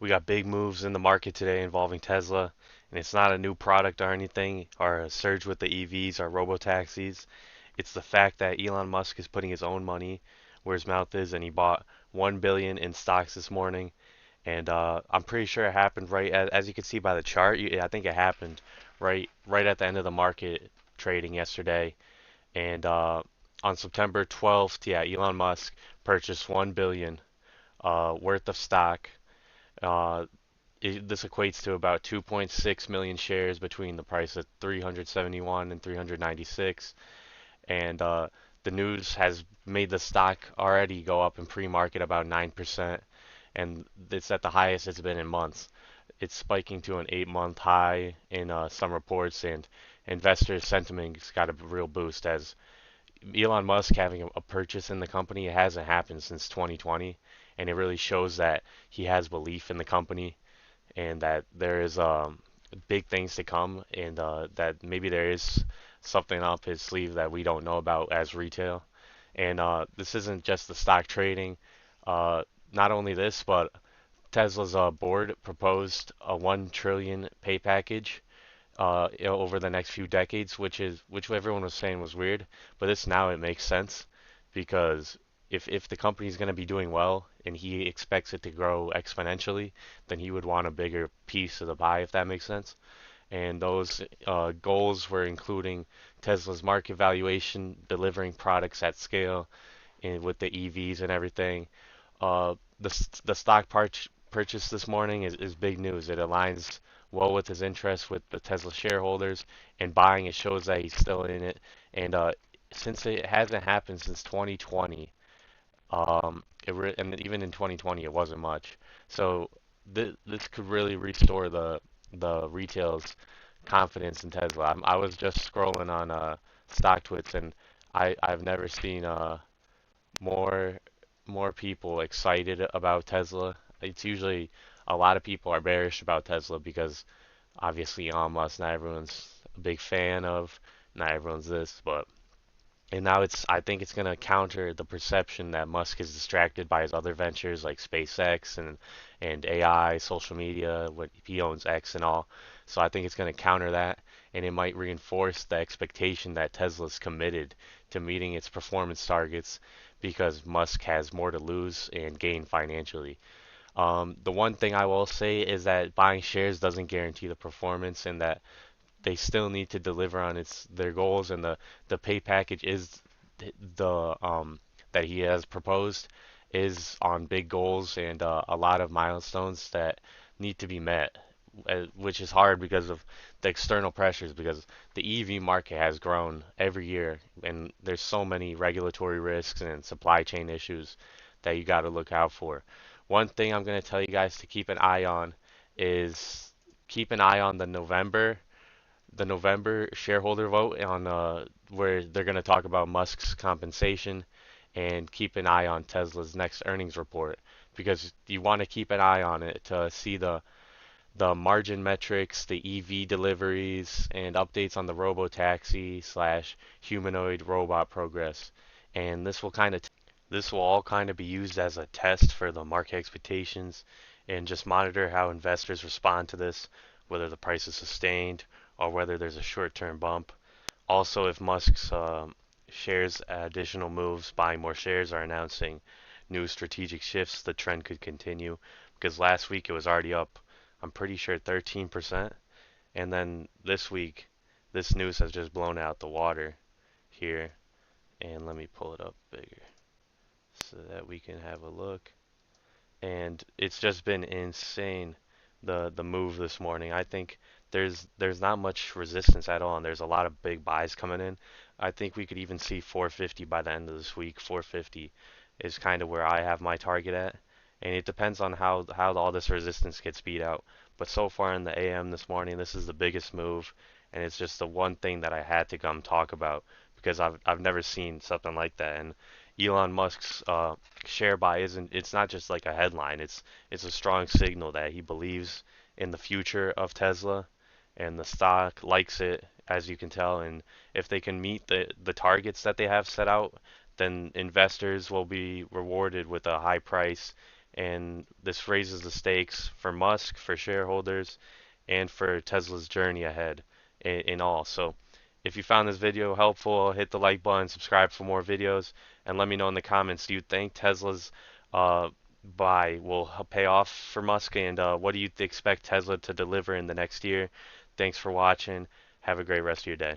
We got big moves in the market today involving Tesla, and it's not a new product or anything, or a surge with the EVs or robo-taxis. It's the fact that Elon Musk is putting his own money where his mouth is, and he bought 1 billion in stocks this morning. And I'm pretty sure it happened right as you can see by the chart. I think it happened right at the end of the market trading yesterday. And on September 12th, yeah, Elon Musk purchased 1 billion worth of stock. Uh, this equates to about 2.6 million shares between the price of 371 and 396. And the news has made the stock already go up in pre-market about 9%, and it's at the highest it's been in months. It's spiking to an 8-month high in some reports, and investor sentiment's got a real boost as Elon Musk having a purchase in the company. It hasn't happened since 2020, and it really shows that he has belief in the company and that there is big things to come, and that maybe there is something up his sleeve that we don't know about as retail. And this isn't just the stock trading. Uh, Not only this, but Tesla's board proposed a 1 trillion pay package over the next few decades, which everyone was saying was weird, but this now it makes sense because if the company is going to be doing well and he expects it to grow exponentially, then he would want a bigger piece of the pie, if that makes sense. And those goals were including Tesla's market valuation, delivering products at scale, and with the EVs and everything. The stock purchase this morning is big news. It aligns well with his interests with the Tesla shareholders, and buying it shows that he's still in it. And since it hasn't happened since 2020, and even in 2020 it wasn't much. So this could really restore the retail's confidence in Tesla. I was just scrolling on StockTwits, and I've never seen more more people excited about Tesla. It's usually a lot of people are bearish about Tesla because obviously Elon Musk, not everyone's a big fan of, not everyone's this, but and now I think it's going to counter the perception that Musk is distracted by his other ventures like SpaceX and AI, social media, what he owns X and all. So I think it's going to counter that, and it might reinforce the expectation that Tesla's committed to meeting its performance targets because Musk has more to lose and gain financially. The one thing I will say is that buying shares doesn't guarantee the performance, and that they still need to deliver on their goals, and the pay package is the that he has proposed is on big goals and a lot of milestones that need to be met, which is hard because of the external pressures, because the EV market has grown every year and there's so many regulatory risks and supply chain issues that you got to look out for. One thing I'm going to tell you guys to keep an eye on is keep an eye on the November shareholder vote on where they're going to talk about Musk's compensation, and keep an eye on Tesla's next earnings report because you want to keep an eye on it to see the margin metrics, the EV deliveries, and updates on the robo-taxi slash humanoid robot progress. And this will all kind of be used as a test for the market expectations, and just monitor how investors respond to this, whether the price is sustained or whether there's a short-term bump. Also, if Musk's shares additional moves, buying more shares, or announcing new strategic shifts, the trend could continue. Because last week it was already up, I'm pretty sure 13%, and then this week, this news has just blown out the water here. And let me pull it up bigger so that we can have a look. And it's just been insane, the move this morning. I think there's not much resistance at all, and there's a lot of big buys coming in. I think we could even see 450 by the end of this week. 450 is kind of where I have my target at, and it depends on how all this resistance gets beat out. But so far in the AM this morning, this is the biggest move, and it's just the one thing that I had to come talk about because I've never seen something like that. And Elon Musk's share buy isn't it's not just like a headline. It's a strong signal that he believes in the future of Tesla, and the stock likes it, as you can tell. And if they can meet the targets that they have set out, then investors will be rewarded with a high price, and this raises the stakes for Musk, for shareholders, and for Tesla's journey ahead in all. So if you found this video helpful, hit the like button, subscribe for more videos, and let me know in the comments, do you think Tesla's uh, buy will pay off for Musk, and what do you expect Tesla to deliver in the next year? Thanks for watching. Have a great rest of your day.